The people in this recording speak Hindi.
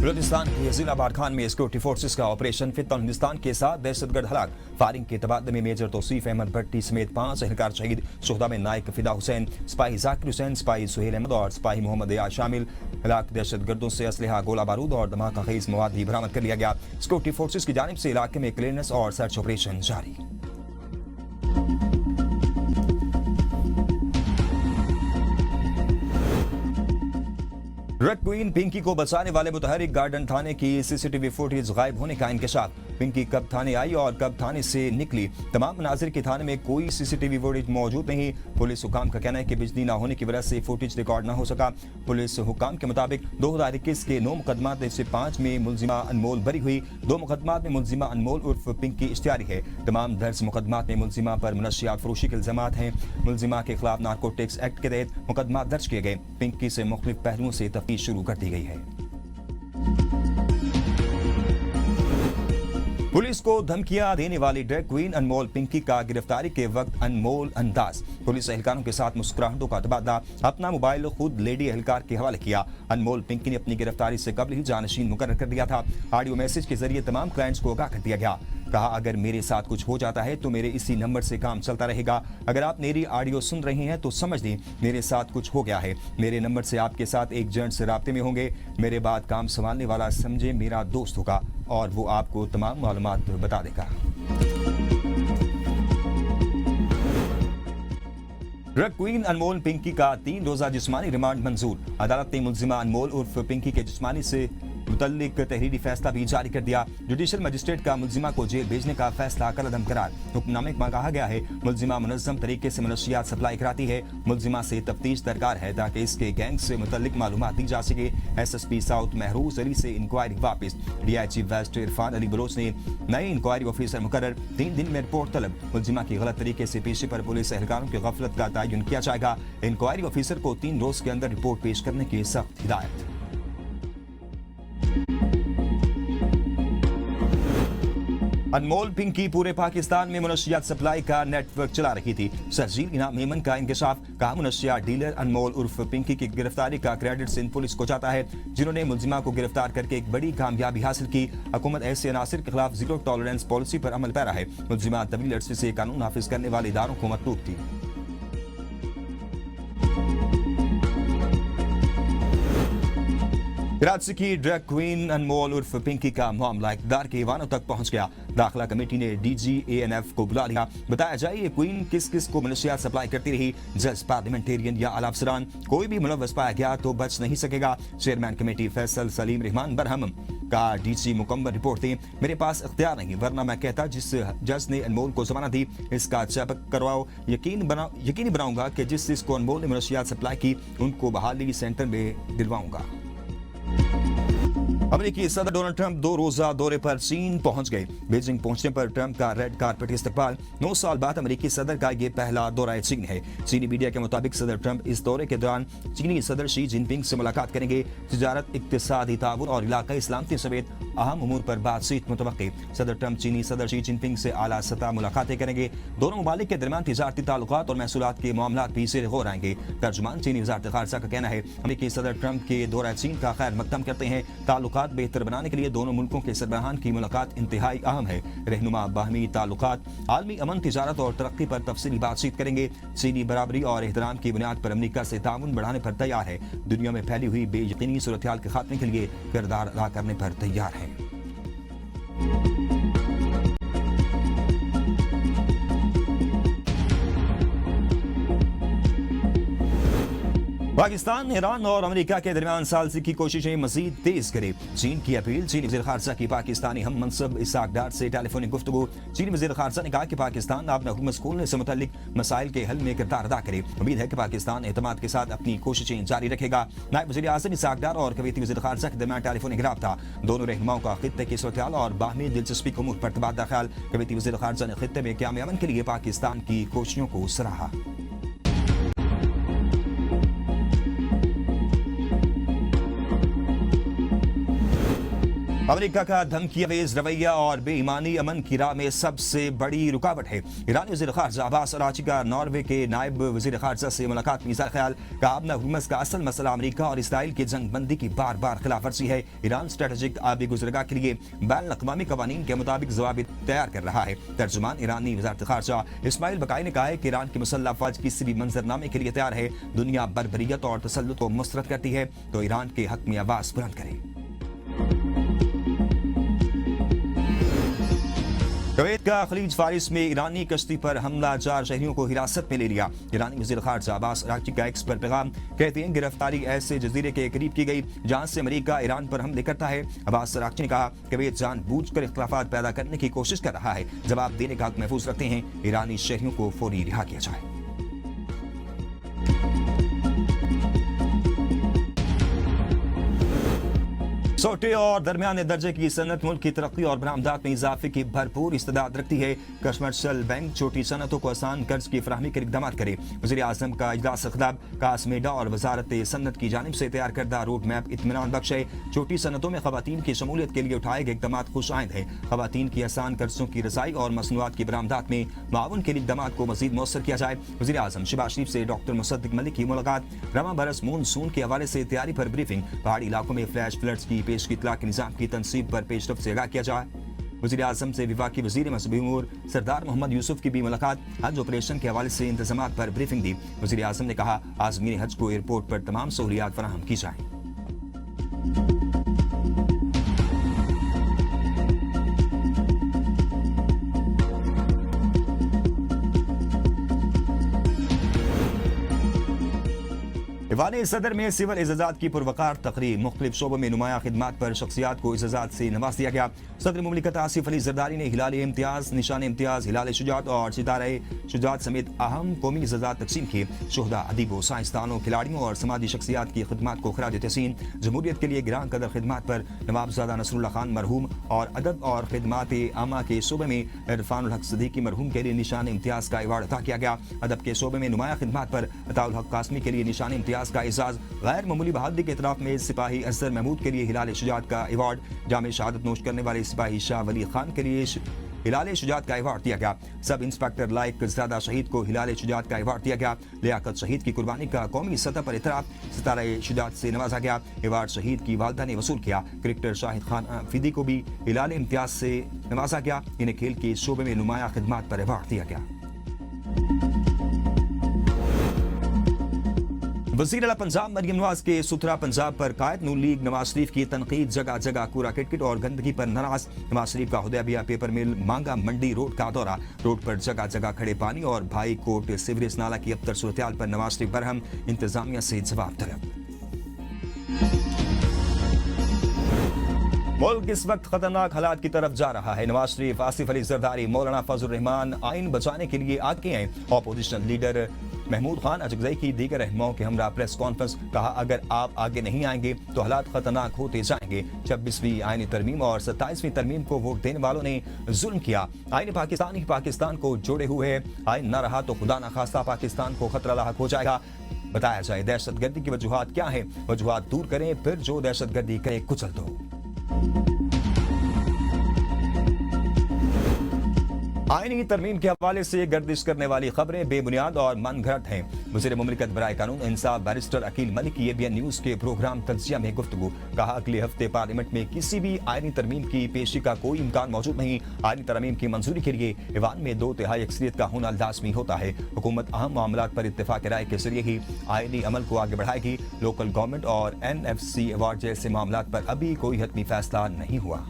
बलूचिस्तान के जिला बाड़खान में सिक्योरिटी फोर्सेस का ऑपरेशन फितन हिंदुस्तान के साथ दहशतगर्द हलाक। फायरिंग के तबादले में मेजर तौसीफ अहमद भट्टी समेत 5 एहलकार शहीद। शोहदा में नायक फिदा हुसैन, सिपाही जाकिर हुसैन, सिपाही सुहेल अहमद और सिपाही मोहम्मद याद शामिल। हलाक दहशतगर्दों से असलहा, गोला बारूद और धमाका खेज मवाद भी बरामद कर लिया गया। सिक्योरिटी फोर्सेस की जानिब से इलाके में क्लियरेंस और सर्च ऑपरेशन जारी। ड्रग क्वीन पिंकी को बचाने वाले मुतहरिक गार्डन थाने की सीसीटीवी फुटेज गायब होने का इंकशाफ। पिंकी कब थाने आई और कब थाने से निकली, तमाम मनाजिर के थाने में कोई सीसीटीवी फुटेज मौजूद नहीं। पुलिस हुकाम का कहना है कि बिजली न होने की वजह से फुटेज रिकॉर्ड न हो सका। पुलिस हुकाम के मुताबिक 2021 के 9 मुकदमात में से 5 में मुलजिमा अनमोल बरी हुई। 2 मुकदमात में मुलजिमा अनमोल उर्फ पिंकी इश्तियारी है। तमाम दर्ज मुकदमात में मुलजिमा पर मनशियात फरोशी के इल्जामात हैं। मुलजिमा के खिलाफ नारकोटिक्स एक्ट के तहत मुकदमा दर्ज किए गए। पिंकी से मुख्तलिफ पहलुओं से तफ्तीश शुरू कर दी गई है। पुलिस को धमकियां देने वाली ड्रग क्वीन अनमोल पिंकी का गिरफ्तारी के वक्त अनमोल अंदाज। पुलिस एहलकारों के साथ मुस्कुराहटों का तबादला, अपना मोबाइल खुद लेडी एहलकार के हवाले किया। अनमोल पिंकी ने अपनी गिरफ्तारी से कबल ही जानशीन मुकर्रर कर दिया था। ऑडियो मैसेज के जरिए तमाम क्लाइंट्स को आगाह कर दिया गया। कहा, अगर मेरे साथ कुछ हो जाता है तो मेरे इसी नंबर से काम चलता रहेगा। अगर आप मेरी ऑडियो सुन रहे हैं तो समझ लें मेरे साथ कुछ हो गया है। मेरे नंबर से आपके साथ एक एजेंट से राब्ते में होंगे। मेरे बाद काम संभालने वाला समझे मेरा दोस्त होगा और वो आपको तमाम मालूमात बता देगा। ड्रग क्वीन अनमोल पिंकी का 3 रोजा जिस्मानी रिमांड मंजूर। अदालत ने मुलजिमा अनमोल उर्फ पिंकी के जिस्मानी से मुतल्लिक तहरीरी फैसला भी जारी कर दिया। जुडिशल मजिस्ट्रेट का मुलजिमा को जेल भेजने का फैसला कलअदम करार। हुक्मनामे में कहा गया है, मुलजिमा मुनज़्ज़म तरीके से मनशियात सप्लाई कराती है। मुलजिमा से तफ्तीश दरकार है ताकि इसके गैंग से मुतल्लिक मालूमात दी जा सके। SSP साउथ महरूज अली से इंक्वायरी वापस। DIG वेस्ट इरफान अली बलोच ने नए इंक्वायरी ऑफिसर मुकर्रर। 3 दिन में रिपोर्ट तलब। मुलजिमा की गलत तरीके से पेशी पर पुलिस एहलकारों की गफलत का तयन किया जाएगा। इंक्वायरी ऑफिसर को 3 रोज के अंदर रिपोर्ट पेश करने की सख्त हिदायत। अनमोल पिंकी पूरे पाकिस्तान में मुनशियात सप्लाई का नेटवर्क चला रही थी। सरजील इनाम मेमन का इंकशाफ। कहा, मुनशियात डीलर अनमोल उर्फ पिंकी की गिरफ्तारी का क्रेडिट सिंध पुलिस को जाता है, जिन्होंने मुलजिमा को गिरफ्तार करके एक बड़ी कामयाबी हासिल की। हुकूमत ऐसे अनासिर के खिलाफ जीरो टॉलरेंस पॉलिसी पर अमल पैरा है। मुलजिमा तवील अरसे से कानून नाफिज करने वाले इदारों को मतलूब थी। कराची की ड्रग क्वीन अनमोल उर्फ पिंकी का मामला इक़्तिदार के ईवानों तक पहुंच गया। दाखिला कमेटी ने DG ANF को बुला लिया। बताया जाए ये क्वीन किस किस को मनशियात सप्लाई करती रही। जज, पार्लियामेंटेरियन या आला अफसरान, कोई भी मुलव्वस पाया गया तो बच नहीं सकेगा। चेयरमैन कमेटी फैसल सलीम रहमान बरहम का DG मुकम्मल रिपोर्ट दें। मेरे पास इख्तियार नहीं, वरना मैं कहता जिस जज ने अनमोल को जमानत दी इसका चेकअप करवाओ। यकीनी बनाऊंगा कि जिस जिसको अनमोल ने मनशियात सप्लाई की उनको बहाली सेंटर में दिलवाऊंगा। अमेरिकी सदर डोनाल्ड ट्रंप 2 रोजा दौरे पर चीन पहुंच गए। बीजिंग पहुंचने पर ट्रंप का रेड कारपेट इस्तकबाल। 9 साल बाद अमेरिकी सदर का यह पहला दौरा चीन है। चीनी मीडिया के मुताबिक सदर ट्रंप इस दौरे के दौरान चीनी सदर शी जिनपिंग से मुलाकात करेंगे। तिजारत, इक्तिसादी ताउन और इलाकाई सलामती समेत अहम उमूर पर बातचीत मुतवक्की। सदर ट्रंप चीनी सदर शी जिनपिंग से आला सतह मुलाकातें करेंगे। दोनों ममालिक के दरमियान तिजारती ताल्लुकात और महसूलात के मामलात भी सिरे गौर आएंगे। तर्जुमान चीनी वज़ारत ख़ारिजा का कहना है, अमेरिकी सदर ट्रंप के दौरा चीन का खैर मकदम करते हैं। ताल्लुकात बेहतर बनाने के लिए दोनों मुल्कों के सरबराहान की मुलाकात इंतहाई अहम है। रहनुमा बाहमी ताल्लुकात, आलमी अमन, तिजारत और तरक्की पर तफसीली बातचीत करेंगे। चीनी बराबरी और एहतराम की बुनियाद पर अमेरिका से ताउन बढ़ाने पर तैयार है। दुनिया में फैली हुई बेयकीनी सूरत हाल के खात्मे के लिए किरदार अदा करने पर तैयार है। पाकिस्तान, ईरान और अमेरिका के दरमियान सालसी की कोशिशें मजीद तेज करे। चीन की अपील। चीनी वज़ीर ख़ारिजा की पाकिस्तानी हम मनसब इसाक डार से टेलीफोनिक गुफ्तगू। चीनी वज़ीर ख़ारिजा ने कहा कि पाकिस्तान अपना हुकूमत खोलने से मुतल्लिक मसाइल के हल में किरदार अदा करे। उम्मीद है कि पाकिस्तान एतमाद के साथ अपनी कोशिशें जारी रखेगा। नायब वज़ीर आज़म इसाक डार और कुवैती वज़ीर ख़ारिजा के दरमियान टेलीफोनिक राब्ता। दोनों रहनुमाओं का खित्ते की सूरत हाल और बाहमी दिलचस्पी के उमूर पर तबादला ख्याल। कुवैती वज़ीर ख़ारिजा ने खित्ते में क़याम अमन के लिए पाकिस्तान की कोशिशों को सराहा। अमेरिका का धमकीआवेज रवैया और बेईमानी अमन की राह में सबसे बड़ी रुकावट है। ईरानी वज़ीर ख़ारजा अब्बास अराग़ची का नॉर्वे के नायब वज़ीर ख़ारजा से मुलाकात में इज़हार ख्याल, कहा अपना हुकूमत का असल मसला अमेरिका और इसराइल की जंग बंदी की बार बार खिलाफ वर्जी है। ईरान स्ट्रेटेजिक आबी गुज़रगाह के लिए बैन अक़वामी क़वानीन के मुताबिक जवाब तैयार कर रहा है। तर्जुमान ईरानी वज़ारत ख़ारजा इस्माइल बकाई ने कहा है कि ईरान की मुसल्लह फ़ौज किसी भी मंजरनामे के लिए तैयार है। दुनिया बर्बरियत और तसल्लुत को मुस्तरद करती है तो ईरान के हक में आवाज़ बुलंद करे। कुवैत का खलीज फारिस में ईरानी कश्ती पर हमला, 4 शहरियों को हिरासत में ले लिया। ईरानी वज़ीर ख़ारजा अब्बास अराग़ची का एक्स पर पैगाम, कहते हैं गिरफ्तारी ऐसे जजीरे के करीब की गई जहां से अमेरिका ईरान पर हमले करता है। अब्बास अराग़ची ने कहा कुवैत जानबूझकर इख्तिलाफात पैदा करने की कोशिश कर रहा है, जवाब देने का हक महफूज रखते हैं। ईरानी शहरियों को फौरी रिहा किया जाए। छोटे और दरमियाने दर्जे की सनत मुल्क की तरक्की और बरामदात में इजाफे की भरपूर इस्तेदाद रखती है। कमर्शियल बैंक छोटी सनतों को आसान कर्ज की फराहमी के इक़दाम करे। वज़ीर आज़म का इजलास खिताब कासमेडा और वजारत सनत की जानिब से तैयार करदा रोड मैप इत्मीनान बख्श है। छोटी सनतों में ख़वातीन की शमूलियत के लिए उठाए गए इक़दाम खुश आइंद है। ख़वातीन की आसान कर्जों की रसाई और मसनूआत की बरामदात में मावन के लिए इक़दाम को मज़ीद मौसर किया जाए। वज़ीर आज़म शहबाज शरीफ से डॉक्टर मुसद्दिक मलिक की मुलाकात, रवां बरस मानसून के हवाले से तैयारी पर ब्रीफिंग, पहाड़ी इलाकों में फ्लैश फ्लड्स की पेश की इतला के निज़ाम की तनसीब पर पेशरफ से आगाह किया जाए। वज़ीर आज़म से विफाकी वज़ीर मज़हबी उमूर सरदार मोहम्मद यूसुफ की भी मुलाकात, हज ऑपरेशन के हवाले से इंतजामात पर ब्रीफिंग दी। वज़ीर आज़म ने कहा आज़मीन हज को एयरपोर्ट पर तमाम सहूलियात फराहम की जाएं। ईवान सदर में सिविल इज़्ज़ात की पुरवकार तकरीब, मुख्तलिफ शोबों में नुमाया खिदमात पर शख्सियात को इज़्ज़ात से नवाज दिया गया। सदर मुमलिकत आसिफ अली ज़रदारी ने हिलाल इम्तियाज़, निशान इम्तियाज़, हिलाल शुजात और सितारे शुजात समेत अहम कौमी इज़्ज़ात तकसीम किए। शोहदा, अदीबों, साइंसदानों, खिलाड़ियों और समाजी शख्सियात की खिदमात को खराज तहसीन। जमहूरियत के लिए गिरां कदर खिदमात पर नवाबजादा नसरुल्लाह खान मरहूम और अदब और खिदमात आमा के शोबे में इरफानुल हक सदीकी मरहूम के लिए निशान इम्तियाज़ का अवार्ड अता किया गया। अदब के शोबे में नुमाया खिदमात पर अताउल हक कासमी के लिए निशान इम्तियाज़ का एजाज। गैर मामूली बहादुरी के इतराफ में सिपाही अजहर महमूद के लिए हिलाल शुजात का अवार्ड। जामे शहादत नोश करने वाले सिपाही शाह वली खान के लिए हिलाल शुजात का अवार्ड दिया गया। सब इंस्पेक्टर लाइक ज़्यादा शहीद को हिलाल शुजात का अवार्ड दिया गया। लियाकत शहीद की कुर्बानी का कौमी सतह पर इतराफ, सितारा शुजात से नवाजा गया। अवार्ड शहीद की वालदा ने वसूल किया। क्रिकेटर शाहिद खान फिदी को भी हिलाल इम्तियाज से नवाजा गया। इन्हें खेल के शोबे में नुमाया खिदमात पर अवार्ड दिया गया। वज़ीर आला पंजाब मरियम नवाज के सुथरा पंजाब पर कायद नून लीग नवाज शरीफ की तनकीद, जगह जगह कूड़ा किटकिट और गंदगी पर नाराज। नवाज शरीफ का हुदैबिया पेपर मिल, मांगा मंडी रोड का दौरा, रोड पर जगह जगह खड़े पानी और भाई कोट सीवरेज नाला की अबतर सूरत पर नवाज शरीफ बरहम, इंतजामिया से जवाब तलब। मुल्क इस वक्त खतरनाक हालात की तरफ जा रहा है। नवाज शरीफ, आसिफ अली जरदारी, मौलाना फजल रहमान आइन बचाने के लिए आगे हैं। अपोजिशन लीडर महमूद खान अजगज़ई की दीगर रहनुमाओं के हमरा प्रेस कॉन्फ्रेंस, कहा अगर आप आगे नहीं आएंगे तो हालात खतरनाक होते जाएंगे। 26वीं आईनी तरमीम और 27वीं तरमीम को वोट देने वालों ने जुल्म किया। आईन पाकिस्तान ही पाकिस्तान को जोड़े हुए है। आईन न रहा तो खुदा न खास्ता पाकिस्तान को खतरा लाहक हो जाएगा। बताया जाए दहशतगर्दी की वजूहात क्या है, वजूहात दूर करें, फिर जो दहशतगर्दी करे कुचल दो। आईनी तरमीम के हवाले से गर्दिश करने वाली खबरें बेबुनियाद और मनगढ़ंत हैं। वज़ीर मुमलिकत बराए कानून इंसाफ बैरिस्टर अकील मलिक की ABN न्यूज़ के प्रोग्राम तज्जिया में गुफ्तगू, कहा अगले हफ्ते पार्लियामेंट में किसी भी आईनी तरमीम की पेशी का कोई इम्कान मौजूद नहीं। आईनी तरमीम की मंजूरी के लिए ईवान में 2/3 अक्सरियत का होना लाज़मी होता है। हुकूमत अहम मामलात पर इत्तेफाक राय के जरिए ही आईनी अमल को आगे बढ़ाएगी। लोकल गवर्नमेंट और NFC अवार्ड जैसे मामलात पर अभी कोई हतमी फैसला नहीं हुआ।